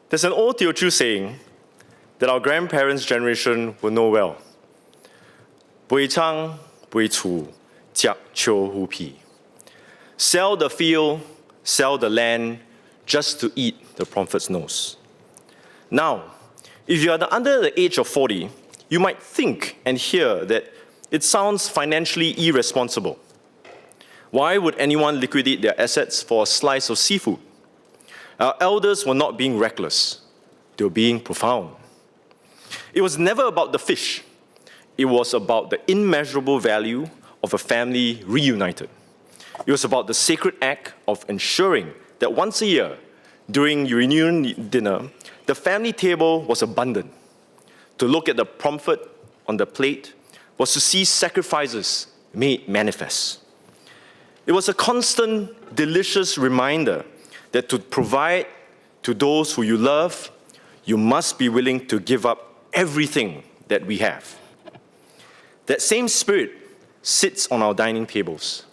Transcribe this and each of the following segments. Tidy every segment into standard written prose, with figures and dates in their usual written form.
There's an old Teochew saying that our grandparents' generation will know well. Bui chang, bui chu, jiak chou hu pi. Sell the field, sell the land, just to eat the prophet's nose. Now, if you are under the age of 40, you might think and hear that it sounds financially irresponsible. Why would anyone liquidate their assets for a slice of seafood? Our elders were not being reckless. They were being profound. It was never about the fish. It was about the immeasurable value of a family reunited. It was about the sacred act of ensuring that once a year, during reunion dinner, the family table was abundant. To look at the prophet on the plate was to see sacrifices made manifest. It was a constant, delicious reminder that to provide to those who you love, you must be willing to give up everything that we have. That same spirit sits on our dining tables.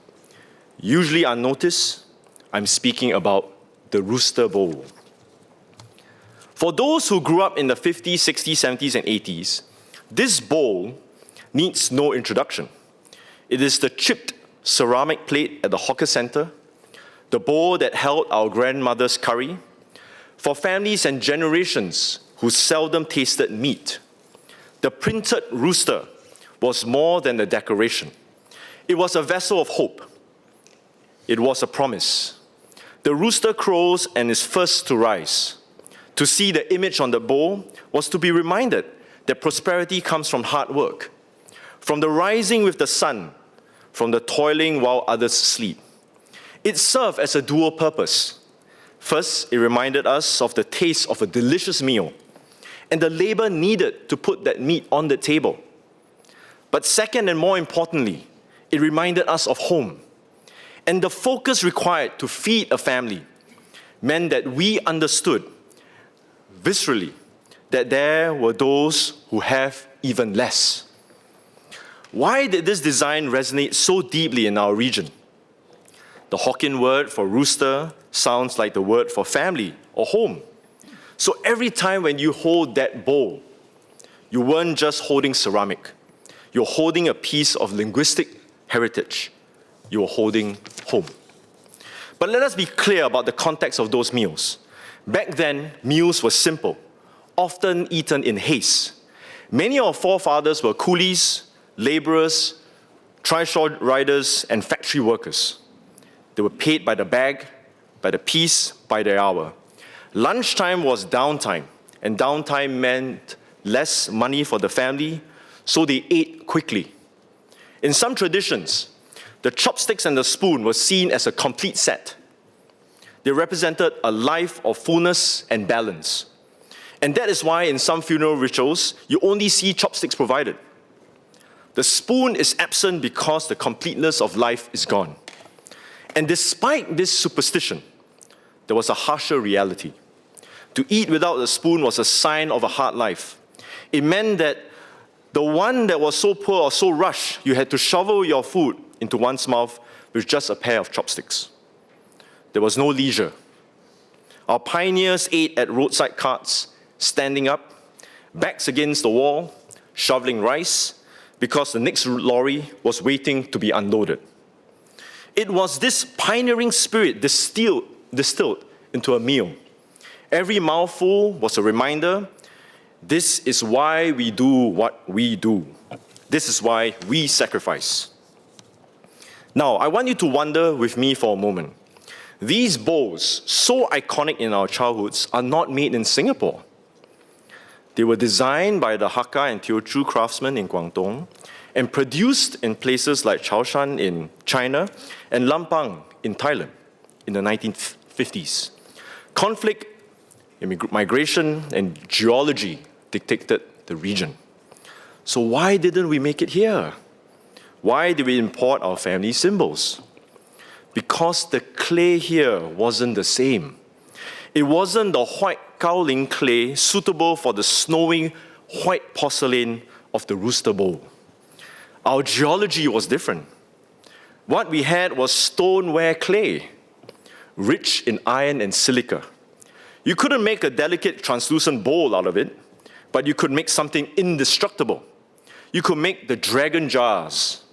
Usually unnoticed, I'm speaking about the rooster bowl. For those who grew up in the 50s, 60s, 70s, and 80s, this bowl needs no introduction. It is the chipped ceramic plate at the hawker center, the bowl that held our grandmother's curry, for families and generations who seldom tasted meat. The printed rooster was more than a decoration. It was a vessel of hope. It was a promise. The rooster crows and is first to rise. To see the image on the bowl was to be reminded that prosperity comes from hard work, from the rising with the sun, from the toiling while others sleep. It served as a dual purpose. First, it reminded us of the taste of a delicious meal and the labor needed to put that meat on the table. But second, and more importantly, it reminded us of home. And the focus required to feed a family meant that we understood viscerally that there were those who have even less. Why did this design resonate so deeply in our region? The Hokkien word for rooster sounds like the word for family or home. So every time when you hold that bowl, you weren't just holding ceramic. You're holding a piece of linguistic heritage. You're holding home. But let us be clear about the context of those meals. Back then, meals were simple, often eaten in haste. Many of our forefathers were coolies, laborers, trishaw riders, and factory workers. They were paid by the bag, by the piece, by the hour. Lunchtime was downtime, and downtime meant less money for the family, so they ate quickly. In some traditions, the chopsticks and the spoon were seen as a complete set. They represented a life of fullness and balance. And that is why in some funeral rituals, you only see chopsticks provided. The spoon is absent because the completeness of life is gone. And despite this superstition, there was a harsher reality. To eat without a spoon was a sign of a hard life. It meant that the one that was so poor or so rushed, you had to shovel your food into one's mouth with just a pair of chopsticks. There was no leisure. Our pioneers ate at roadside carts, standing up, backs against the wall, shoveling rice, because the next lorry was waiting to be unloaded. It was this pioneering spirit distilled into a meal. Every mouthful was a reminder, this is why we do what we do. This is why we sacrifice. Now, I want you to wonder with me for a moment. These bowls, so iconic in our childhoods, are not made in Singapore. They were designed by the Hakka and Teochew craftsmen in Guangdong and produced in places like Chaoshan in China and Lampang in Thailand in the 1950s. Conflict, migration, and geology dictated the region. So why didn't we make it here? Why did we import our family symbols? Because the clay here wasn't the same. It wasn't the white kaolin clay suitable for the snowy white porcelain of the rooster bowl. Our geology was different. What we had was stoneware clay, rich in iron and silica. You couldn't make a delicate translucent bowl out of it, but you could make something indestructible. You could make the dragon jars.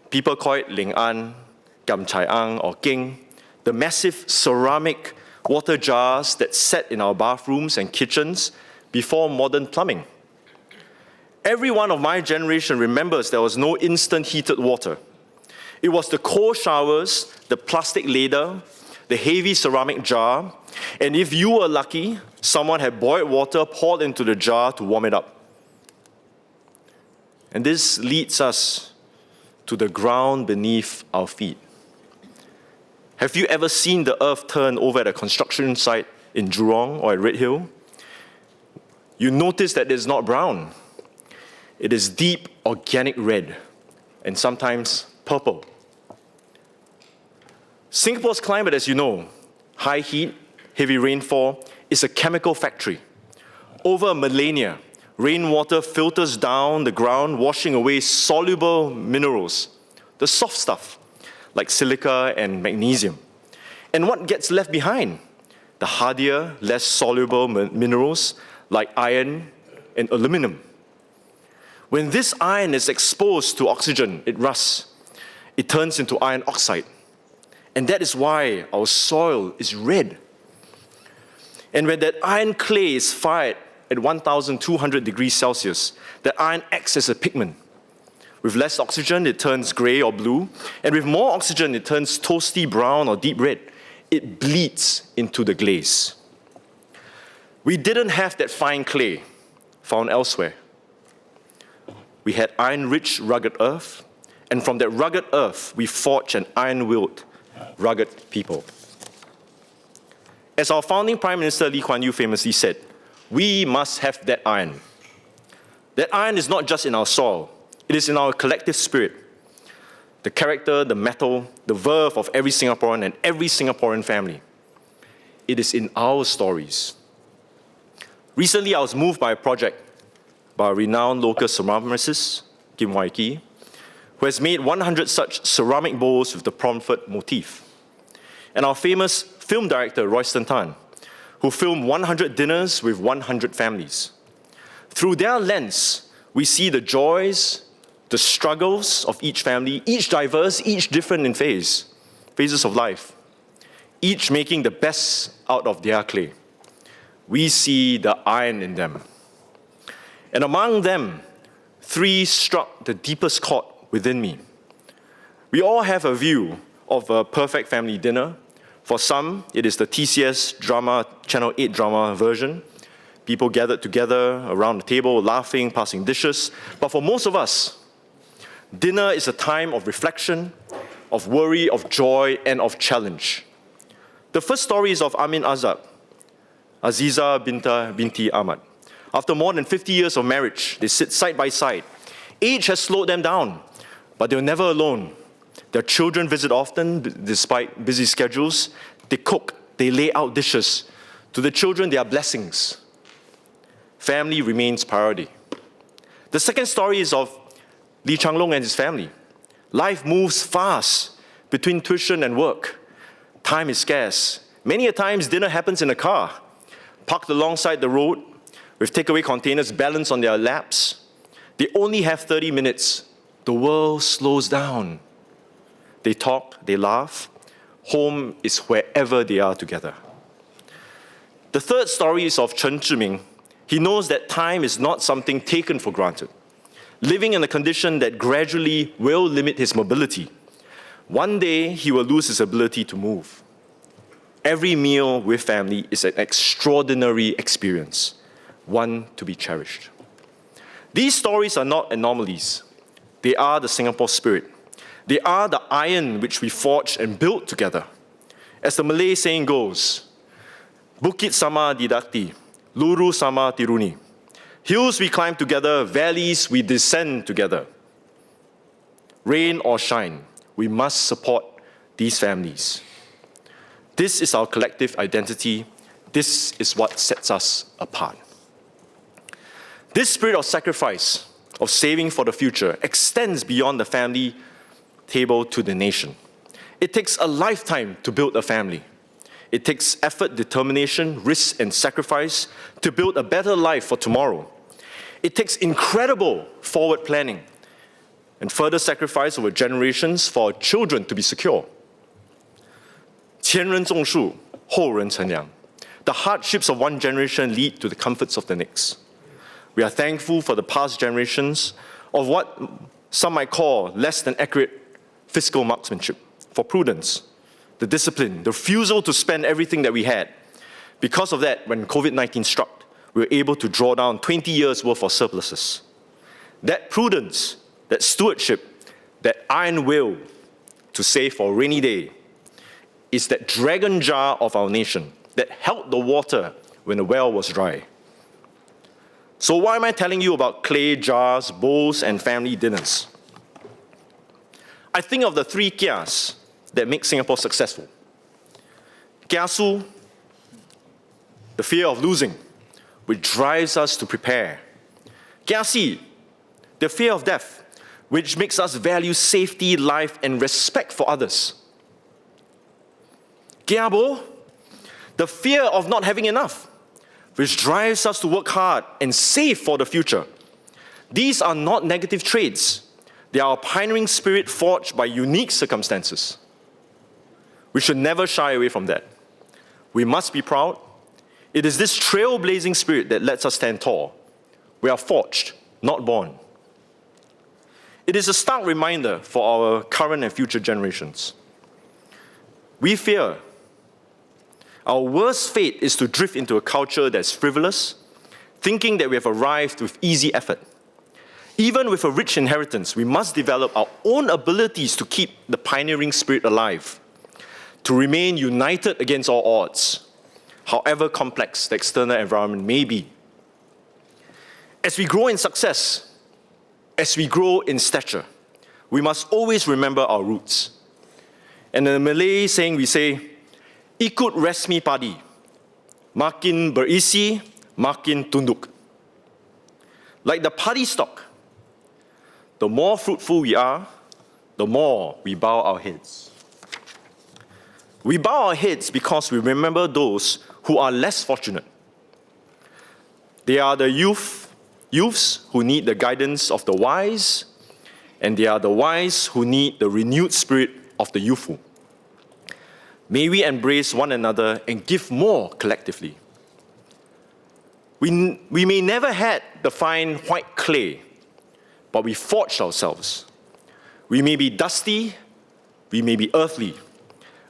People call it Ling An, Gam Chai Ang, or King, the massive ceramic water jars that sat in our bathrooms and kitchens before modern plumbing. Everyone of my generation remembers there was no instant heated water. It was the cold showers, the plastic ladle, the heavy ceramic jar, and if you were lucky, someone had boiled water poured into the jar to warm it up. And this leads us to the ground beneath our feet. Have you ever seen the earth turn over at a construction site in Jurong or at Red Hill? You notice that it's not brown. It is deep organic red and sometimes purple. Singapore's climate, as you know, high heat, heavy rainfall, is a chemical factory. Over a millennia, rainwater filters down the ground, washing away soluble minerals, the soft stuff, like silica and magnesium. And what gets left behind? The hardier, less soluble minerals, like iron and aluminum. When this iron is exposed to oxygen, it rusts. It turns into iron oxide. And that is why our soil is red. And when that iron clay is fired at 1,200 degrees Celsius, that iron acts as a pigment. With less oxygen, it turns gray or blue. And with more oxygen, it turns toasty brown or deep red. It bleeds into the glaze. We didn't have that fine clay found elsewhere. We had iron-rich, rugged earth, and from that rugged earth, we forged an iron-willed, rugged people. As our founding Prime Minister Lee Kuan Yew famously said, we must have that iron. That iron is not just in our soil, it is in our collective spirit. The character, the metal, the verve of every Singaporean and every Singaporean family. It is in our stories. Recently, I was moved by a project by a renowned local ceramicist, Kim Wai Ki, who has made 100 such ceramic bowls with the Pomfret motif. And our famous film director, Royston Tan, who filmed 100 dinners with 100 families. Through their lens, we see the joys, the struggles of each family, each diverse, each different in phases of life, each making the best out of their clay. We see the iron in them. And among them, 3 struck the deepest chord within me. We all have a view of a perfect family dinner. For some, it is the TCS drama, Channel 8 drama version. People gathered together around the table, laughing, passing dishes. But for most of us, dinner is a time of reflection, of worry, of joy, and of challenge. The first story is of Amin Azab, Aziza binti Ahmad. After more than 50 years of marriage, they sit side by side. Age has slowed them down, but they're never alone. Their children visit often, despite busy schedules. They cook, they lay out dishes. To the children, they are blessings. Family remains priority. The second story is of Lee Chang Long and his family. Life moves fast between tuition and work. Time is scarce. Many a times, dinner happens in a car, parked alongside the road, with takeaway containers balanced on their laps. They only have 30 minutes. The world slows down. They talk, they laugh. Home is wherever they are together. The third story is of Chen Zhiming. He knows that time is not something taken for granted, living in a condition that gradually will limit his mobility. One day, he will lose his ability to move. Every meal with family is an extraordinary experience, one to be cherished. These stories are not anomalies. They are the Singapore spirit. They are the iron which we forged and built together. As the Malay saying goes, Bukit sama didaki, luru sama tiruni. Hills we climb together, valleys we descend together. Rain or shine, we must support these families. This is our collective identity. This is what sets us apart. This spirit of sacrifice, of saving for the future, extends beyond the family table to the nation. It takes a lifetime to build a family. It takes effort, determination, risk, and sacrifice to build a better life for tomorrow. It takes incredible forward planning and further sacrifice over generations for our children to be secure. 前人种树，后人乘凉. The hardships of one generation lead to the comforts of the next. We are thankful for the past generations of what some might call less than accurate fiscal marksmanship, for prudence, the discipline, the refusal to spend everything that we had. Because of that, when COVID-19 struck, we were able to draw down 20 years' worth of surpluses. That prudence, that stewardship, that iron will to save for a rainy day is that dragon jar of our nation that held the water when the well was dry. So why am I telling you about clay jars, bowls, and family dinners? I think of the 3 kias that make Singapore successful. Kiasu, the fear of losing, which drives us to prepare. Kiasi, the fear of death, which makes us value safety, life, and respect for others. Kiabo, the fear of not having enough, which drives us to work hard and save for the future. These are not negative traits. They are a pioneering spirit forged by unique circumstances. We should never shy away from that. We must be proud. It is this trailblazing spirit that lets us stand tall. We are forged, not born. It is a stark reminder for our current and future generations. We fear. Our worst fate is to drift into a culture that's frivolous, thinking that we have arrived with easy effort. Even with a rich inheritance, we must develop our own abilities to keep the pioneering spirit alive, to remain united against all odds, however complex the external environment may be. As we grow in success, as we grow in stature, we must always remember our roots. And in the Malay saying, we say, ikut resmi padi, makin berisi, makin tunduk. Like the padi stalk, the more fruitful we are, the more we bow our heads. We bow our heads because we remember those who are less fortunate. They are the youths who need the guidance of the wise, and they are the wise who need the renewed spirit of the youthful. May we embrace one another and give more collectively. We may never had the fine white clay, but we forged ourselves. We may be dusty, we may be earthly,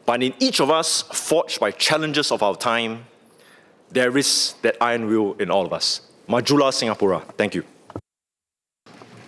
but in each of us, forged by challenges of our time, there is that iron will in all of us. Majulah Singapura. Thank you.